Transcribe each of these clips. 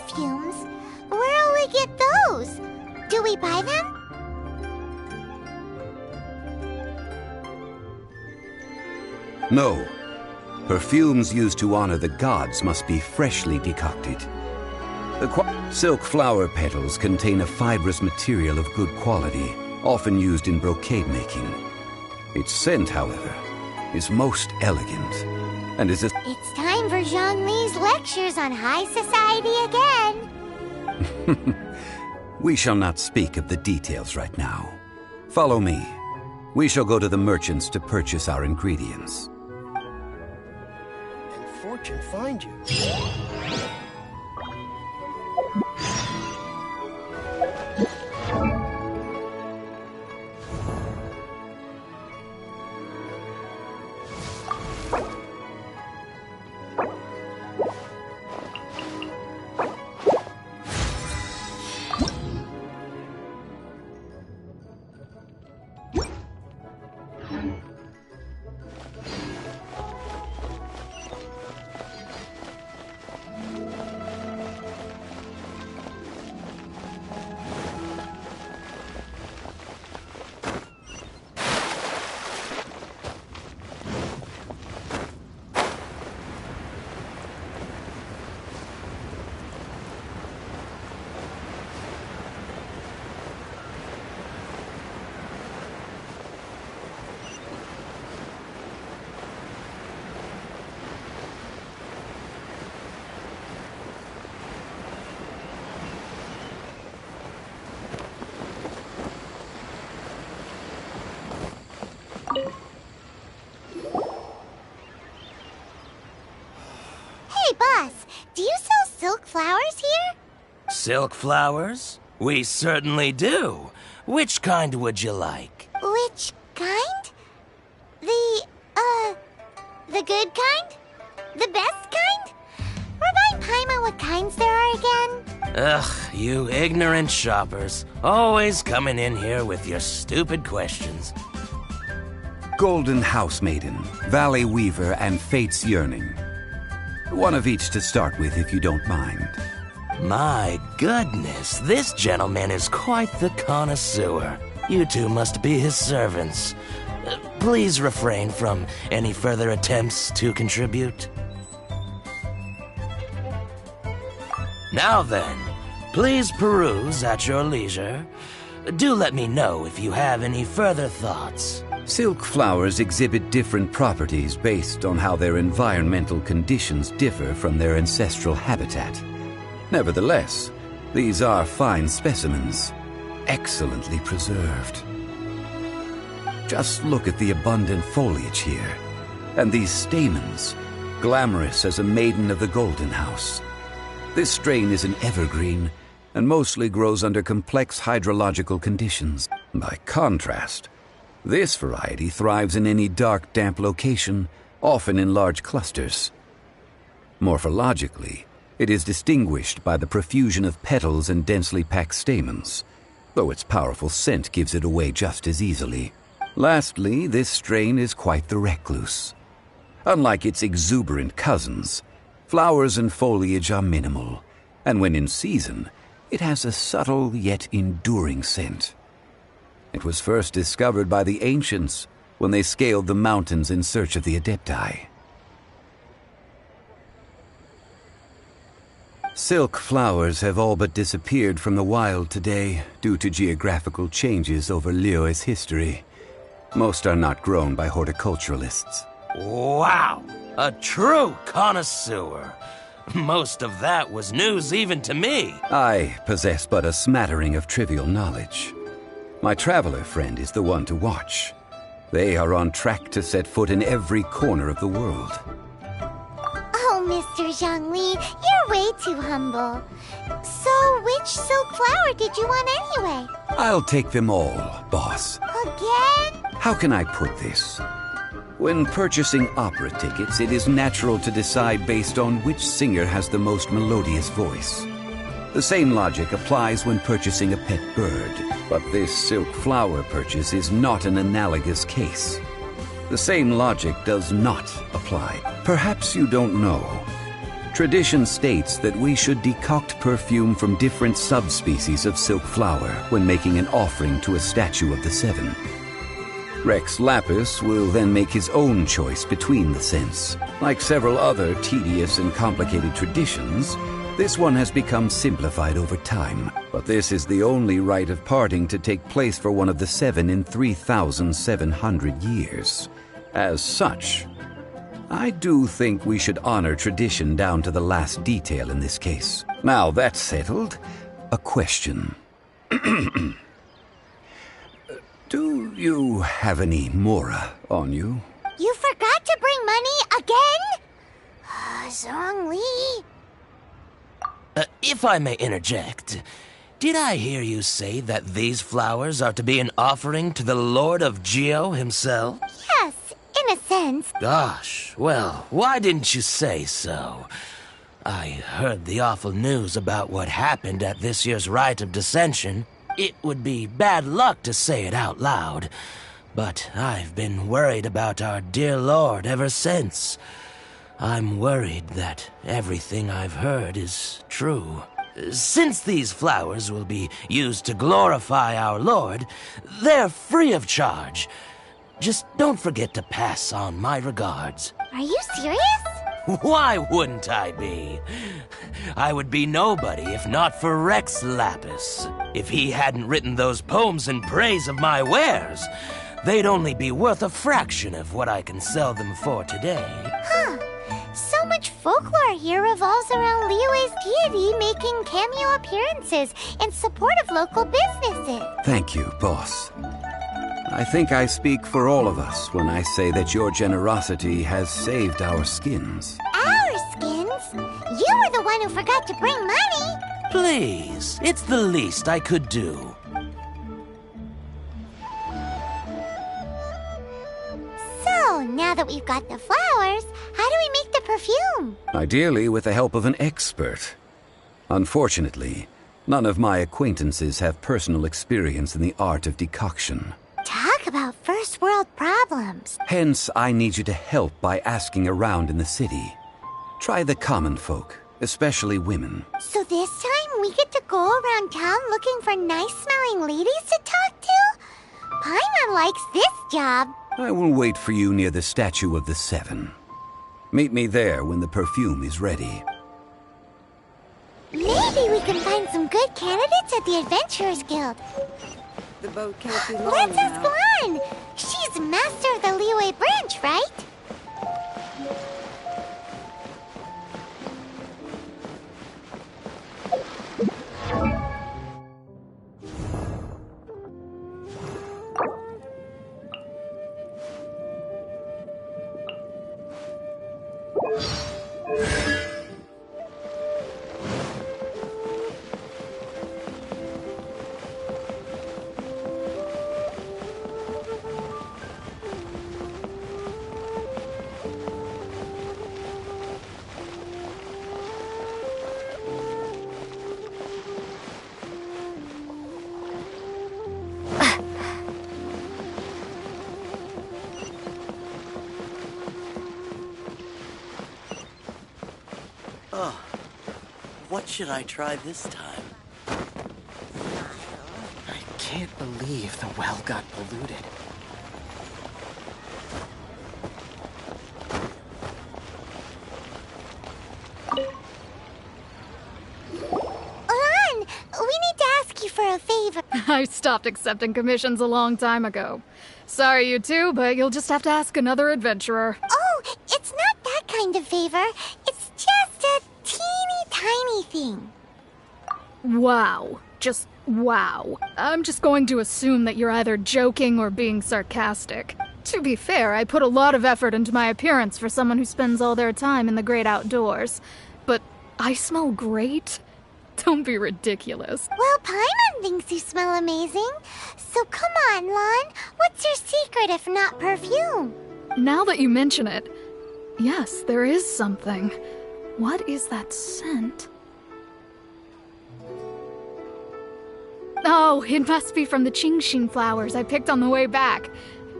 perfumes. Where'll we get those? Do we buy them? No. Perfumes used to honor the gods must be freshly decocted. The silk flower petals contain a fibrous material of good quality, often used in brocade making. Its scent, however, is most elegant, and is a... It's time for Zhongli's lectures on high society again. We shall not speak of the details right now. Follow me. We shall go to the merchants to purchase our ingredients. And fortune find you. Hey, boss, do you sell silk flowers here? Silk flowers? We certainly do. Which kind would you like? Which kind? The good kind? The best kind? Remind Paimon what kinds there are again. Ugh, you ignorant shoppers. Always coming in here with your stupid questions. Golden House Maiden, Valley Weaver, and Fate's Yearning. One of each to start with, if you don't mind. My goodness, this gentleman is quite the connoisseur. You two must be his servants. Please refrain from any further attempts to contribute. Now then, please peruse at your leisure. Do let me know if you have any further thoughts. Silk flowers exhibit different properties based on how their environmental conditions differ from their ancestral habitat. Nevertheless, these are fine specimens, excellently preserved. Just look at the abundant foliage here, and these stamens, glamorous as a maiden of the Golden House. This strain is an evergreen, and mostly grows under complex hydrological conditions. By contrast, this variety thrives in any dark, damp location, often in large clusters. Morphologically, it is distinguished by the profusion of petals and densely packed stamens, though its powerful scent gives it away just as easily. Lastly, this strain is quite the recluse. Unlike its exuberant cousins, flowers and foliage are minimal, and when in season, it has a subtle yet enduring scent. It was first discovered by the ancients when they scaled the mountains in search of the Adepti. Silk flowers have all but disappeared from the wild today due to geographical changes over Liyue's history. Most are not grown by horticulturalists. Wow! A true connoisseur. Most of that was news even to me. I possess but a smattering of trivial knowledge. My traveler friend is the one to watch. They are on track to set foot in every corner of the world. Oh, Mr. Zhongli, you're way too humble. So, which silk flower did you want anyway? I'll take them all, boss. Again? How can I put this? When purchasing opera tickets, it is natural to decide based on which singer has the most melodious voice. The same logic applies when purchasing a pet bird, but this silk flower purchase is not an analogous case. The same logic does not apply. Perhaps you don't know, Tradition states that we should decoct perfume from different subspecies of silk flower when making an offering to a statue of the seven. Rex Lapis will then make his own choice between the scents. Like several other tedious and complicated traditions, this one has become simplified over time. But this is the only rite of parting to take place for one of the seven in 3,700 years. As such, I do think we should honor tradition down to the last detail in this case. Now that's settled, a question. Do you have any Mora on you? You forgot to bring money again? Zhongli. If I may interject, did I hear you say that these flowers are to be an offering to the Lord of Geo himself? Yes, in a sense. Gosh, well, why didn't you say so? I heard the awful news about what happened at this year's Rite of Dissension. It would be bad luck to say it out loud, but I've been worried about our dear Lord ever since. I'm worried that everything I've heard is true. Since these flowers will be used to glorify our Lord, they're free of charge. Just don't forget to pass on my regards. Are you serious? Why wouldn't I be? I would be nobody if not for Rex Lapis. If he hadn't written those poems in praise of my wares, they'd only be worth a fraction of what I can sell them for today. Huh. So much folklore here revolves around Liyue's deity making cameo appearances in support of local businesses. Thank you, boss. I think I speak for all of us when I say that your generosity has saved our skins. Our skins? You were the one who forgot to bring money. Please, it's the least I could do. So, now that we've got the flowers, how do we make the perfume? Ideally with the help of an expert. Unfortunately, none of my acquaintances have personal experience in the art of decoction. Talk about first world problems. Hence, I need you to help by asking around in the city. Try the common folk, especially women. So this time we get to go around town looking for nice-smelling ladies to talk to? Paimon likes this job. I will wait for you near the statue of the Seven. Meet me there when the perfume is ready. Maybe we can find some good candidates at the Adventurers Guild. The boat can't be long Let's ask now. Lan. She's master of the Liyue branch, right? What should I try this time? I can't believe the well got polluted. Lan, we need to ask you for a favor. I stopped accepting commissions a long time ago. Sorry, you two, but you'll just have to ask another adventurer. Oh, it's not that kind of favor. It's just a teeny tiny thing. Wow. Just wow. I'm just going to assume that you're either joking or being sarcastic. To be fair, I put a lot of effort into my appearance for someone who spends all their time in the great outdoors. But I smell great? Don't be ridiculous. Well, Paimon thinks you smell amazing. So come on, Lan. What's your secret if not perfume? Now that you mention it, yes, there is something. What is that scent? Oh, it must be from the Genshin flowers I picked on the way back.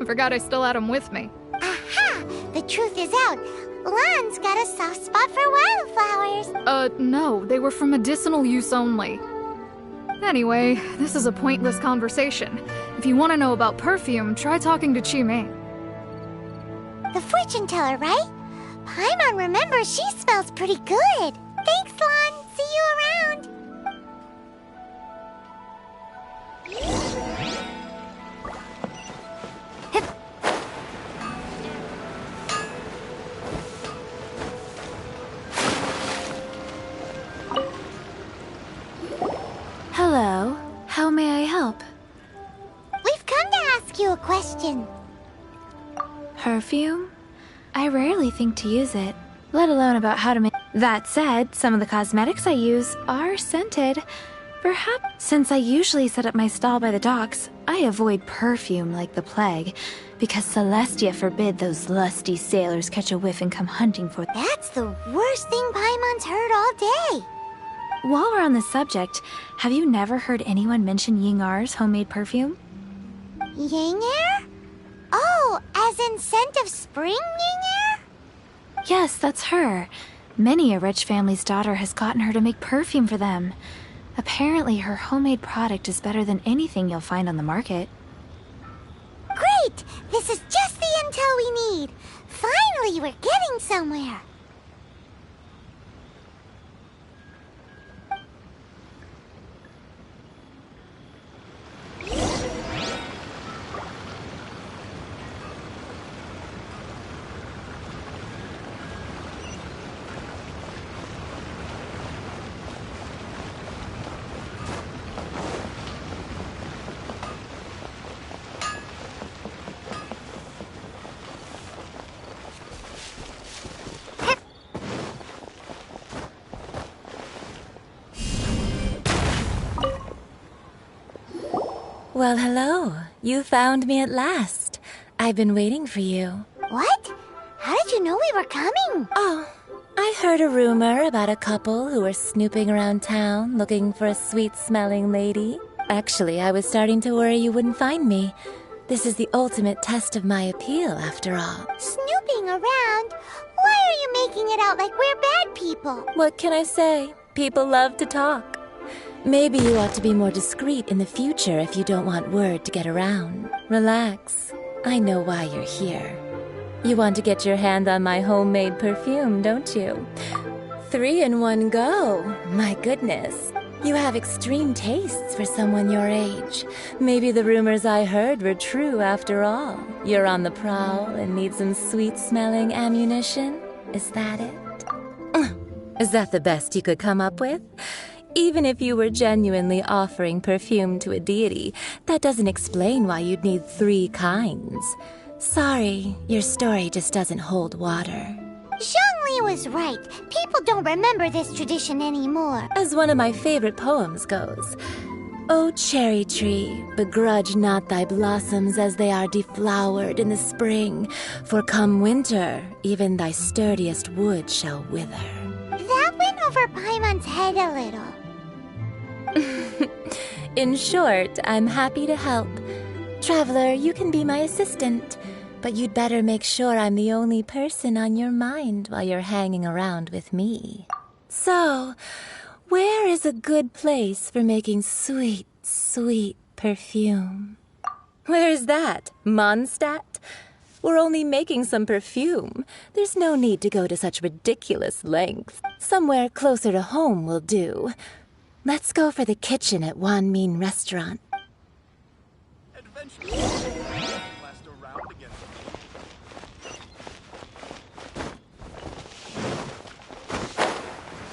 I forgot I still had them with me. Aha! The truth is out. Lan's got a soft spot for wildflowers. No, they were for medicinal use only. Anyway, this is a pointless conversation. If you want to know about perfume, try talking to Chi-Ming. The fortune teller, right? Paimon remembers she smells pretty good. Thanks, Lan. See you around. Hello. How may I help? We've come to ask you a question. Perfume? I rarely think to use it, let alone about how to make. That said, some of the cosmetics I use are scented. Perhaps since I usually set up my stall by the docks, I avoid perfume like the plague, because Celestia forbid those lusty sailors catch a whiff and come hunting for. That's the worst thing Paimon's heard all day. While we're on the subject, have you never heard anyone mention Yingar's homemade perfume? Yingar? Oh, as in scent of spring, Yingar? Yes, that's her. Many a rich family's daughter has gotten her to make perfume for them. Apparently, her homemade product is better than anything you'll find on the market. Great! This is just the intel we need. Finally, we're getting somewhere. Well, hello. You found me at last. I've been waiting for you. What? How did you know we were coming? Oh, I heard a rumor about a couple who were snooping around town looking for a sweet-smelling lady. Actually, I was starting to worry you wouldn't find me. This is the ultimate test of my appeal, after all. Snooping around? Why are you making it out like we're bad people? What can I say? People love to talk. Maybe you ought to be more discreet in the future if you don't want word to get around. Relax. I know why you're here. You want to get your hand on my homemade perfume, don't you? 3 in one go. My goodness. You have extreme tastes for someone your age. Maybe the rumors I heard were true after all. You're on the prowl and need some sweet-smelling ammunition? Is that it? Is that the best you could come up with? Even if you were genuinely offering perfume to a deity, that doesn't explain why you'd need 3 kinds. Sorry, your story just doesn't hold water. Zhongli was right. People don't remember this tradition anymore. As one of my favorite poems goes, O cherry tree, begrudge not thy blossoms as they are deflowered in the spring, for come winter, even thy sturdiest wood shall wither. That went over Paimon's head a little. In short, I'm happy to help. Traveler, you can be my assistant, but you'd better make sure I'm the only person on your mind while you're hanging around with me. So, where is a good place for making sweet, sweet perfume? Where's that? Mondstadt? We're only making some perfume. There's no need to go to such ridiculous lengths. Somewhere closer to home will do. Let's go for the kitchen at Wan Min Restaurant.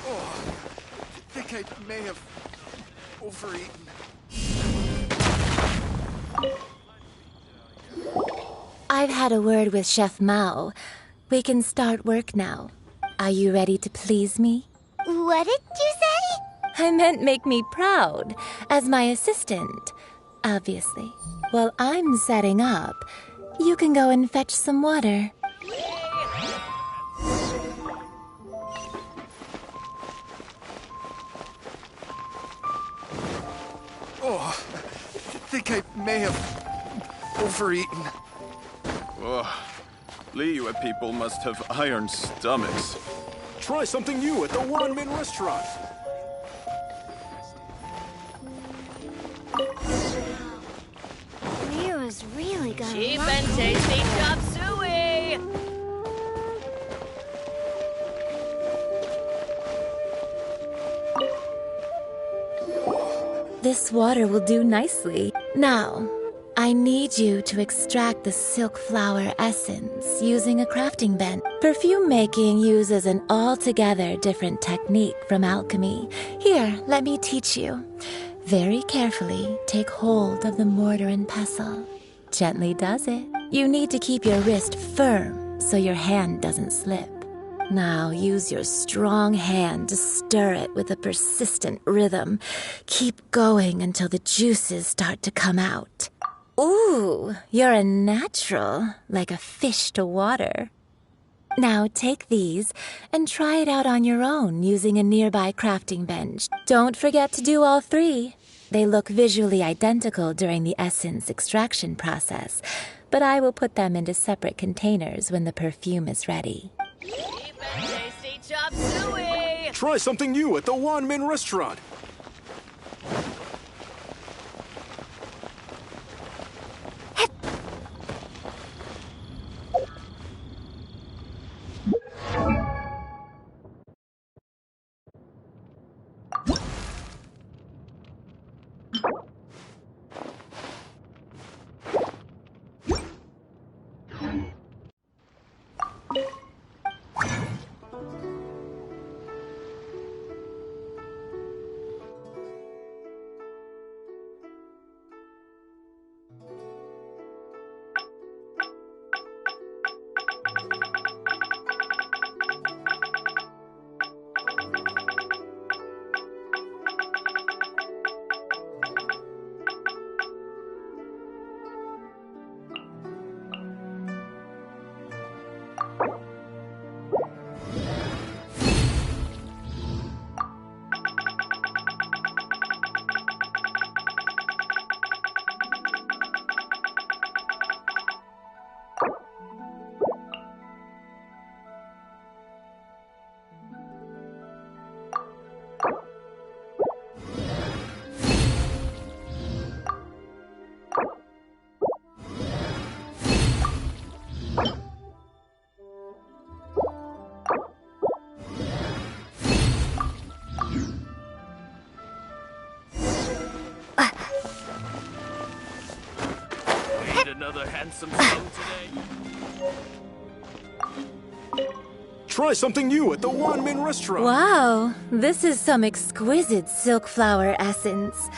Oh, I think I may have overeaten. I've had a word with Chef Mao. We can start work now. Are you ready to please me? What did you say? I meant make me proud, as my assistant, obviously. While I'm setting up, you can go and fetch some water. Oh, I think I may have overeaten. Oh, Liyue people must have iron stomachs. Try something new at the Wanmin restaurant. Liyue's really gonna Cheap love and tasty chop suey! This water will do nicely. Now, I need you to extract the silk flower essence using a crafting bench. Perfume making uses an altogether different technique from alchemy. Here, let me teach you. Very carefully, take hold of the mortar and pestle. Gently does it. You need to keep your wrist firm so your hand doesn't slip. Now use your strong hand to stir it with a persistent rhythm. Keep going until the juices start to come out. Ooh, you're a natural, like a fish to water. Now take these and try it out on your own using a nearby crafting bench. Don't forget to do all three. They look visually identical during the essence extraction process, but I will put them into separate containers when the perfume is ready. Cheap and tasty chop suey! Try something new at the Wanmin restaurant. Another handsome sum today? Try something new at the Wanmin restaurant. Wow, this is some exquisite silk flower essence.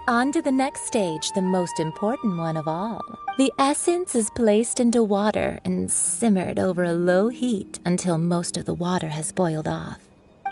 On to the next stage, the most important one of all. The essence is placed into water and simmered over a low heat until most of the water has boiled off.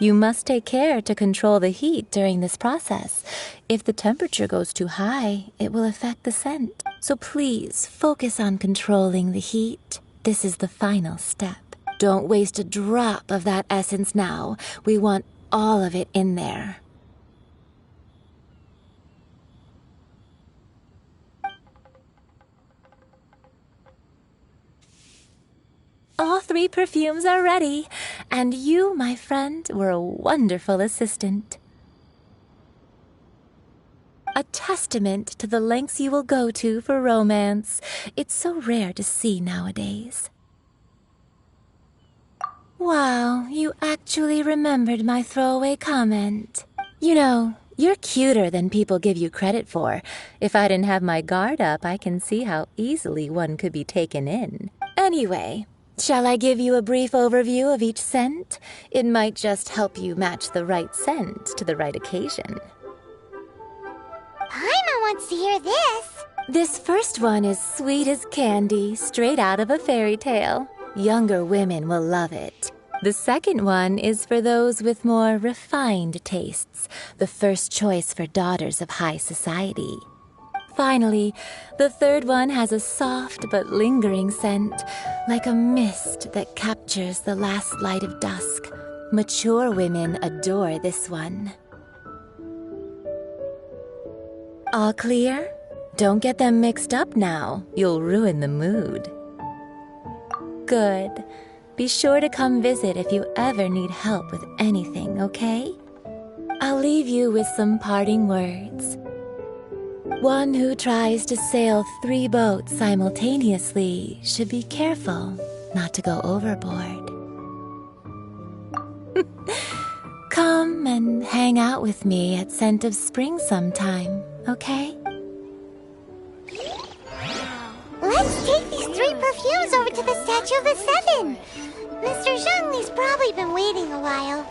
You must take care to control the heat during this process. If the temperature goes too high, it will affect the scent. So please focus on controlling the heat. This is the final step. Don't waste a drop of that essence now. We want all of it in there. All three perfumes are ready, and you, my friend, were a wonderful assistant. A testament to the lengths you will go to for romance. It's so rare to see nowadays. Wow, you actually remembered my throwaway comment. You know, you're cuter than people give you credit for. If I didn't have my guard up, I can see how easily one could be taken in. Anyway, shall I give you a brief overview of each scent? It might just help you match the right scent to the right occasion. Paimon wants to hear this. This first one is sweet as candy, straight out of a fairy tale. Younger women will love it. The second one is for those with more refined tastes, the first choice for daughters of high society. Finally, the third one has a soft but lingering scent, like a mist that captures the last light of dusk. Mature women adore this one. All clear? Don't get them mixed up now. You'll ruin the mood. Good. Be sure to come visit if you ever need help with anything, okay? I'll leave you with some parting words. One who tries to sail 3 boats simultaneously should be careful not to go overboard. Come and hang out with me at Scent of Spring sometime, okay? Let's take these 3 perfumes over to the Statue of the Seven. Mr. Zheng has probably been waiting a while.